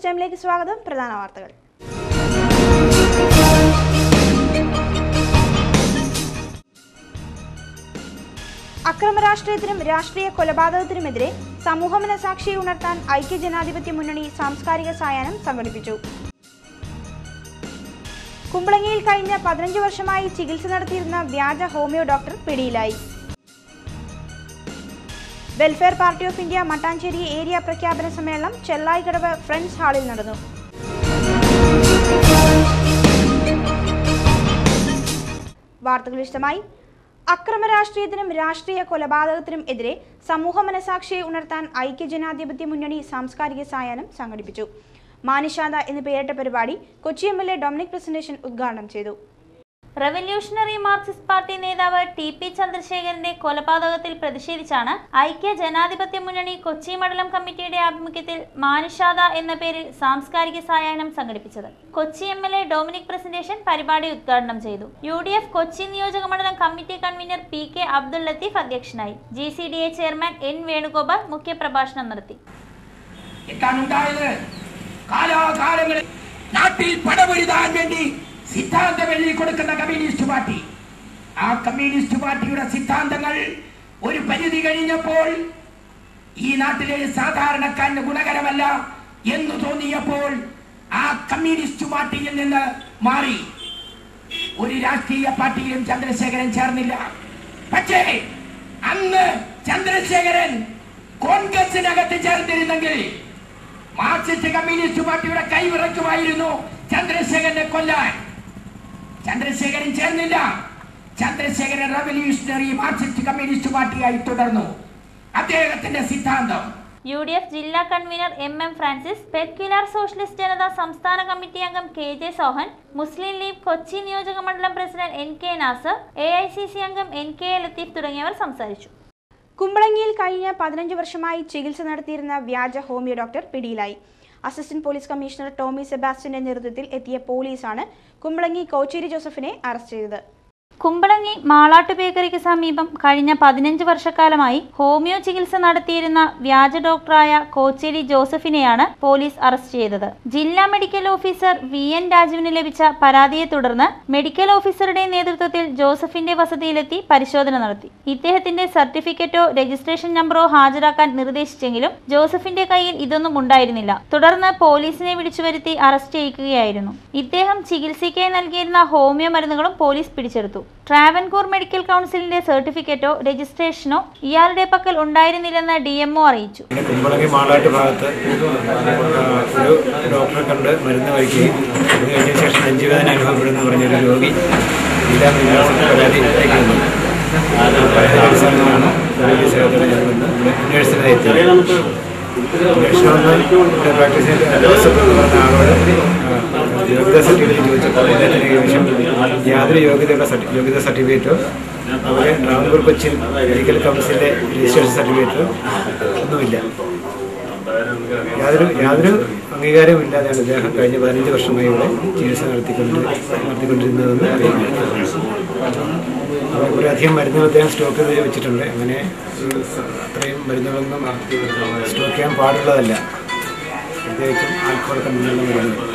News ടൈമിലേക്ക് സ്വാഗതം. പ്രധാന വാർത്തകൾ. അക്രമരാഷ്ട്രീയത്തിനും രാഷ്ട്രീയ കൊലപാതകത്തിനുമെതിരെ സമൂഹമനസാക്ഷിയെ ഉണർത്താൻ ഐക്യജനാധിപത്യ മുന്നണി സാംസ്കാരിക സായാഹ്നം സംഘടിപ്പിച്ചു. കുമ്പളങ്ങിയിൽ കഴിഞ്ഞ 15 വർഷമായി ചികിത്സ നടത്തിയിരുന്ന വ്യാജ ഹോമിയോ ഡോക്ടർ പിടിയിലായി. Welfare party of India Mattancherry area പ്രഖ്യാപന സമ്മേളനം ചെല്ലായിക്കടവ് ഫ്രണ്ട്സ് ഹാളിൽ നടന്നു. വാർത്തകൾ വിശദമായി. അക്രമരാഷ്ട്രീയത്തിനും രാഷ്ട്രീയ കൊലപാതകത്തിനും എതിരെ സമൂഹ മനസാക്ഷിയെ ഉണർത്താൻ ഐക്യജനാധിപത്യ മുന്നണി സാംസ്കാരിക സായാഹ്നം സംഘടിപ്പിച്ചു. മാനിഷാദ എന്ന് പേരിട്ട പരിപാടി കൊച്ചി MLA ഡൊമിനിക് പ്രസന്റേഷൻ ഉദ്ഘാടനം ചെയ്തു. റവല്യൂഷണറി മാർക്സിസ്റ്റ് പാർട്ടി നേതാവ് TP ചന്ദ്രശേഖരന്റെ കൊലപാതകത്തിൽ പ്രതിഷേധിച്ചാണ് ഐക്യ ജനാധിപത്യ മുന്നണി കൊച്ചി മണ്ഡലം കമ്മിറ്റിയുടെ ആഭിമുഖ്യത്തിൽ മാനിഷാദ എന്ന പേരിൽ സാംസ്കാരിക സായാഹ്നം സംഘടിപ്പിച്ചത്. കൊച്ചി MLA ഡൊമിനിക് പ്രസന്റേഷൻ പരിപാടി ഉദ്ഘാടനം ചെയ്തു. UDF കൊച്ചി നിയോജക മണ്ഡലം committee convener PK Abdul Latheef അധ്യക്ഷനായി. GCDA ചെയർമാൻ N വേണുഗോപാൽ മുഖ്യപ്രഭാഷണം നടത്തി. കാലാകാലങ്ങളിൽ നാട്ടിൽ പടപൊരുതാൻ വേണ്ടി സിദ്ധാന്തം എഴുതി കൊടുക്കുന്ന കമ്മ്യൂണിസ്റ്റ് പാർട്ടി, ആ കമ്മ്യൂണിസ്റ്റ് പാർട്ടിയുടെ സിദ്ധാന്തങ്ങൾ ഒരു പരിധി കഴിഞ്ഞപ്പോൾ ഈ നാട്ടിലെ സാധാരണക്കാരന് ഗുണകരമല്ല എന്ന് തോന്നിയപ്പോൾ ആ കമ്മ്യൂണിസ്റ്റ് പാർട്ടിയിൽ നിന്ന് മാറി ഒരു രാഷ്ട്രീയ പാർട്ടിയിലും ചന്ദ്രശേഖരൻ ചേർന്നില്ല. പക്ഷേ അന്ന് ചന്ദ്രശേഖരൻ കോൺഗ്രസിനകത്ത് ചേർന്നിരുന്നെങ്കിൽ മാർക്സിസ്റ്റ് കമ്മ്യൂണിസ്റ്റ് പാർട്ടിയുടെ കൈവിറക്കുമായിരുന്നു ചന്ദ്രശേഖരനെ കൊല്ലാൻ. ചന്ദ്രശേഖരൻ ചേർന്നില്ല. ചന്ദ്രശേഖരൻ റവല്യൂഷണറി മാർക്സിസ്റ്റ് കമ്മ്യൂണിസ്റ്റ് പാർട്ടിയായി തുടർന്നു. അദ്ദേഹത്തിന്റെ സിദ്ധാന്തം UDF ജില്ലാ convener MM Francis, peculiar socialist Janata സംസ്ഥാന കമ്മിറ്റി അംഗം KJ സോഹൻ, മുസ്ലിം ലീഗ് കൊച്ചി നിയോജക മണ്ഡലം പ്രസിഡന്റ് NK നാസർ, AICC അംഗം NK ലത്തീഫ് തുടങ്ങിയവർ സംസാരിച്ചു. കുമ്പളങ്ങിയിൽ കഴിഞ്ഞ 15 വർഷമായി ചികിത്സ നടത്തിയിരുന്ന വ്യാജ ഹോമിയോ ഡോക്ടർ പിടിയിലായി. അസിസ്റ്റന്റ് പോലീസ് കമ്മീഷണർ ടോമി സെബാസ്റ്റ്യന്റെ നേതൃത്വത്തിൽ എത്തിയ പോലീസാണ് കുമ്പളങ്ങി കോച്ചേരി ജോസഫിനെ അറസ്റ്റ് ചെയ്തത്. കുമ്പളങ്ങി മാളാട്ട് ബേക്കറിക്ക് സമീപം കഴിഞ്ഞ 15 വർഷക്കാലമായി ഹോമിയോ ചികിത്സ നടത്തിയിരുന്ന വ്യാജ ഡോക്ടറായ കോച്ചേരി ജോസഫിനെയാണ് പോലീസ് അറസ്റ്റ് ചെയ്തത്. ജില്ലാ മെഡിക്കൽ ഓഫീസർ VN രാജുവിന് ലഭിച്ച പരാതിയെ തുടർന്ന് മെഡിക്കൽ ഓഫീസറുടെ നേതൃത്വത്തിൽ ജോസഫിന്റെ വസതിയിലെത്തി പരിശോധന നടത്തി. ഇദ്ദേഹത്തിന്റെ സർട്ടിഫിക്കറ്റോ രജിസ്ട്രേഷൻ നമ്പറോ ഹാജരാക്കാൻ നിർദ്ദേശിച്ചെങ്കിലും ജോസഫിന്റെ കയ്യിൽ ഇതൊന്നും ഉണ്ടായിരുന്നില്ല. തുടർന്ന് പോലീസിനെ വിളിച്ചുവരുത്തി അറസ്റ്റ് ചെയ്യിക്കുകയായിരുന്നു. ഇദ്ദേഹം ചികിത്സയ്ക്കായി നൽകിയിരുന്ന ഹോമിയോ മരുന്നുകളും പോലീസ് പിടിച്ചെടുത്തു. ട്രാവൻകൂർ മെഡിക്കൽ കൗൺസിലിന്റെ സർട്ടിഫിക്കറ്റോ രജിസ്ട്രേഷനോ ഇയാളുടെ പക്കൽ ഉണ്ടായിരുന്നില്ലെന്ന് DMO അറിയിച്ചു. കുമ്പളങ്ങി മാളാട്ട് ഭാഗത്ത് ഒരു ഡോക്ടറെ കണ്ട് മരുന്ന് കഴിക്കുകയും അത് കഴിഞ്ഞ ശേഷം നെഞ്ചുവേദന അനുഭവപ്പെടുന്ന പറഞ്ഞൊരു രോഗി ജില്ലാ പരാതിയിലേക്ക് വന്നു. പരാതിയാണ് അന്വേഷണത്തിന് എത്തിയത്. പ്രാക്ടീസ് ചെയ്ത് പറഞ്ഞ ആളോട് യോഗ്യതാ സർട്ടിഫിക്കറ്റ് ചോദിച്ചപ്പോൾ യാതൊരു യോഗ്യതാ സർട്ടിഫിക്കറ്റോ അതുപോലെ ട്രാവൻകൂർ കൊച്ചി മെഡിക്കൽ കൗൺസിലിൻ്റെ രജിസ്ട്രേഷൻ സർട്ടിഫിക്കറ്റോ ഒന്നുമില്ല. യാതൊരു അംഗീകാരവും ഇല്ലാതെയാണ് അദ്ദേഹം കഴിഞ്ഞ 15 വർഷമായി ഇവിടെ ചികിത്സ നടത്തിക്കൊണ്ടിരുന്നതെന്ന് അറിയുന്നു. കുറേയധികം മരുന്നുകൾ അദ്ദേഹം സ്റ്റോക്ക് ചെയ്ത് വെച്ചിട്ടുണ്ട്. അങ്ങനെ അത്രയും മരുന്നുകളൊന്നും സ്റ്റോക്ക് ചെയ്യാൻ പാടുള്ളതല്ല, പ്രത്യേകിച്ചും ആൽക്കഹോൾ കമ്പനികളുടെ മരുന്നുകൾ.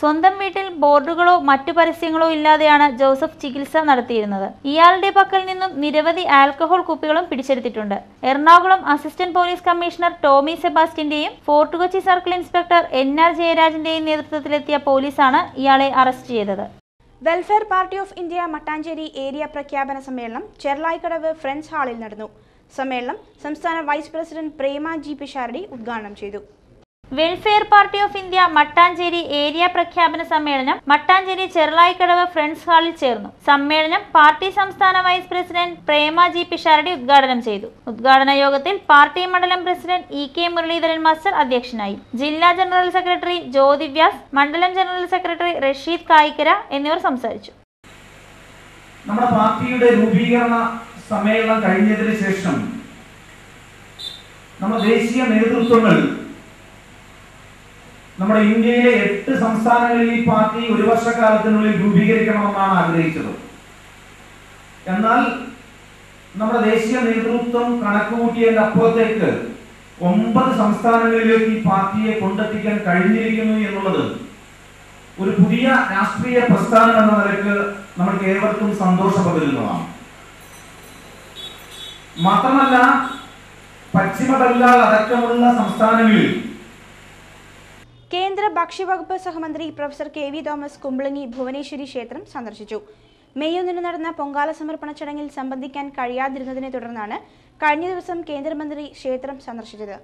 സ്വന്തം വീട്ടിൽ ബോർഡുകളോ മറ്റു പരസ്യങ്ങളോ ഇല്ലാതെയാണ് ജോസഫ് ചികിത്സ നടത്തിയിരുന്നത്. ഇയാളുടെ പക്കൽ നിന്നും നിരവധി ആൽക്കഹോൾ കുപ്പികളും പിടിച്ചെടുത്തിട്ടുണ്ട്. Ernakulam assistant police commissioner Tomy സെബാസ്റ്റ്യന്റെയും Fort Kochi circle inspector NR ജയരാജന്റെയും നേതൃത്വത്തിലെത്തിയ പോലീസാണ് ഇയാളെ അറസ്റ്റ് ചെയ്തത്. Welfare party of India Mattancherry area പ്രഖ്യാപന സമ്മേളനം ചെർലായിക്കടവ് ഫ്രണ്ട്സ് ഹാളിൽ നടന്നു. സമ്മേളനം സംസ്ഥാന vice president Prema G Pisharody ഉദ്ഘാടനം ചെയ്തു. Welfare party of India Mattancherry area പ്രഖ്യാപന സമ്മേളനം മട്ടാഞ്ചേരി ചെർലായിക്കടവ് ഫ്രണ്ട്സ് ഹാളിൽ ചേർന്നു. സമ്മേളനം പാർട്ടി സംസ്ഥാന vice president Prema G Pisharody ഉദ്ഘാടനം ചെയ്തു. ഉദ്ഘാടന യോഗത്തിൽ പാർട്ടി മണ്ഡലം പ്രസിഡന്റ് EK മുരളീധരൻ മാസ്റ്റർ അധ്യക്ഷനായി. ജില്ലാ ജനറൽ സെക്രട്ടറി ജ്യോതി വ്യാസ്, മണ്ഡലം ജനറൽ സെക്രട്ടറി റഷീദ് കായിക്കര എന്നിവർ സംസാരിച്ചു. നമ്മുടെ പാർട്ടിയുടെ രൂപീകരണ സമ്മേളനം കഴിഞ്ഞതിന് ശേഷം നമ്മുടെ ദേശീയ നേതൃത്വങ്ങൾ നമ്മുടെ ഇന്ത്യയിലെ 8 സംസ്ഥാനങ്ങളിൽ ഈ പാർട്ടി ഒരു വർഷക്കാലത്തിനുള്ളിൽ രൂപീകരിക്കണമെന്നാണ് ആഗ്രഹിച്ചത്. എന്നാൽ നമ്മുടെ ദേശീയ നേതൃത്വം കണക്കുകൂട്ടിയതിന്റെ അപ്പുറത്തേക്ക് 9 സംസ്ഥാനങ്ങളിലേക്ക് ഈ പാർട്ടിയെ കൊണ്ടെത്തിക്കാൻ കഴിഞ്ഞിരിക്കുന്നു എന്നുള്ളത് ഒരു പുതിയ രാഷ്ട്രീയ പ്രസ്ഥാനം എന്ന നിലയ്ക്ക് നമ്മൾക്ക് ഏവർക്കും സന്തോഷം പകരുന്നതാണ്. മാത്രമല്ല, പശ്ചിമ ബംഗാൾ അടക്കമുള്ള സംസ്ഥാനങ്ങളിൽ കേന്ദ്ര ഭക്ഷ്യവകുപ്പ് സഹമന്ത്രി പ്രൊഫസർ കെ.വി. തോമസ് കുമ്പളങ്ങി ഭുവനേശ്വരി ക്ഷേത്രം സന്ദർശിച്ചു. മെയ് 1 നടന്ന പൊങ്കാല സമർപ്പണ ചടങ്ങിൽ സംബന്ധിക്കാൻ കഴിയാതിരുന്നതിനെ തുടർന്നാണ് കഴിഞ്ഞ ദിവസം കേന്ദ്രമന്ത്രി ക്ഷേത്രം സന്ദർശിച്ചത്.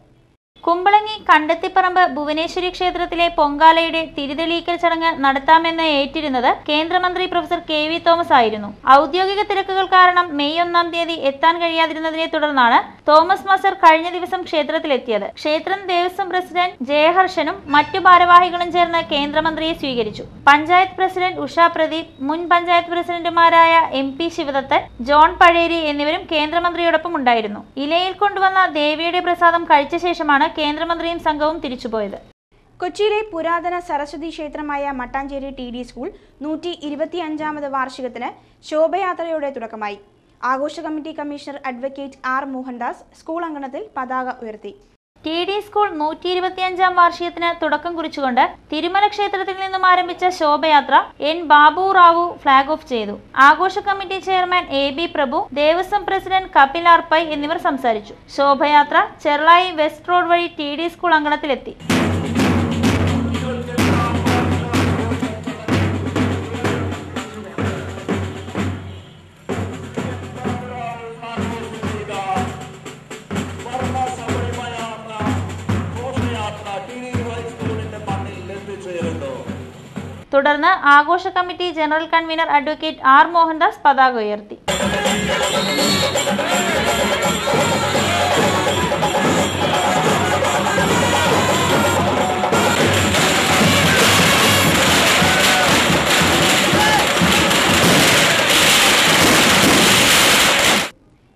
കുമ്പളങ്ങി കണ്ടത്തിപ്പറമ്പ് ഭുവനേശ്വരി ക്ഷേത്രത്തിലെ പൊങ്കാലയുടെ തിരിതെളിയിക്കൽ ചടങ്ങ് നടത്താമെന്ന് ഏറ്റിരുന്നത് കേന്ദ്രമന്ത്രി പ്രൊഫസർ കെ.വി. തോമസ് ആയിരുന്നു. ഔദ്യോഗിക തിരക്കുകൾ കാരണം മെയ് 1 തീയതി എത്താൻ കഴിയാതിരുന്നതിനെ തുടർന്നാണ് തോമസ് മാസ്റ്റർ കഴിഞ്ഞ ദിവസം ക്ഷേത്രത്തിലെത്തിയത്. ക്ഷേത്രം ദേവസ്വം പ്രസിഡന്റ് ജയഹർഷനും മറ്റു ഭാരവാഹികളും ചേർന്ന് കേന്ദ്രമന്ത്രിയെ സ്വീകരിച്ചു. പഞ്ചായത്ത് പ്രസിഡന്റ് ഉഷ പ്രദീപ്, മുൻ പഞ്ചായത്ത് പ്രസിഡന്റുമാരായ MP ശിവദത്തൻ, ജോൺ പഴേരി എന്നിവരും കേന്ദ്രമന്ത്രിയോടൊപ്പം ഉണ്ടായിരുന്നു. ഇലയിൽ കൊണ്ടുവന്ന ദേവിയുടെ പ്രസാദം കഴിച്ച ശേഷമാണ് കേന്ദ്രമന്ത്രിയും സംഘവും തിരിച്ചുപോയത്. കൊച്ചിയിലെ പുരാതന സരസ്വതി ക്ഷേത്രമായ മട്ടാഞ്ചേരി TD സ്കൂൾ 125ാമത് വാർഷികത്തിന് ശോഭയാത്രയോടെ തുടക്കമായി. ആഘോഷ committee commissioner advocate R. Mohandas school അങ്കണത്തിൽ പതാക ഉയർത്തി. TD സ്കൂൾ 125ാം വാർഷികത്തിന് തുടക്കം കുറിച്ചുകൊണ്ട് തിരുമല ക്ഷേത്രത്തിൽ നിന്നും ആരംഭിച്ച ശോഭയാത്ര N. Babu Rao flag off ചെയ്തു. ആഘോഷ committee chairman AB Prabhu, Devaswom president Kapil R. Pai എന്നിവർ സംസാരിച്ചു. ശോഭയാത്ര ചെർളായി വെസ്റ്റ് റോഡ് വഴി TD സ്കൂൾ അങ്കണത്തിലെത്തി. തുടർന്ന് ആഘോഷ committee general convener advocate R. Mohandas പതാക ഉയർത്തി.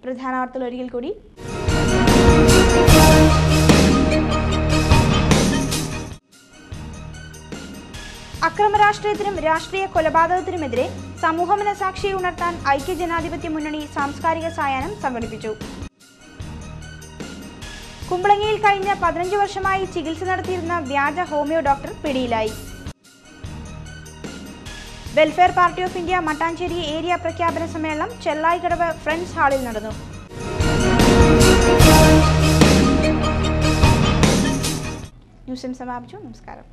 പ്രധാന വാർത്തകൾ ഒരിക്കൽ കൂടി. അക്രമരാഷ്ട്രീയത്തിനും രാഷ്ട്രീയ കൊലപാതകത്തിനുമെതിരെ സമൂഹ മനസാക്ഷിയെ ഉണർത്താൻ ഐക്യജനാധിപത്യ മുന്നണി സാംസ്കാരിക സായാഹ്നം സംഘടിപ്പിച്ചു. കുമ്പളങ്ങിയിൽ കഴിഞ്ഞ 15 വർഷമായി ചികിത്സ നടത്തിയിരുന്ന വ്യാജ ഹോമിയോ ഡോക്ടർ പിടിയിലായി. Welfare party of India Mattancherry area പ്രഖ്യാപന സമ്മേളനം ചെല്ലായിക്കടവ് ഫ്രണ്ട്സ് ഹാളിൽ നടന്നു. ന്യൂസ് സമാപിച്ചു. നമസ്കാരം.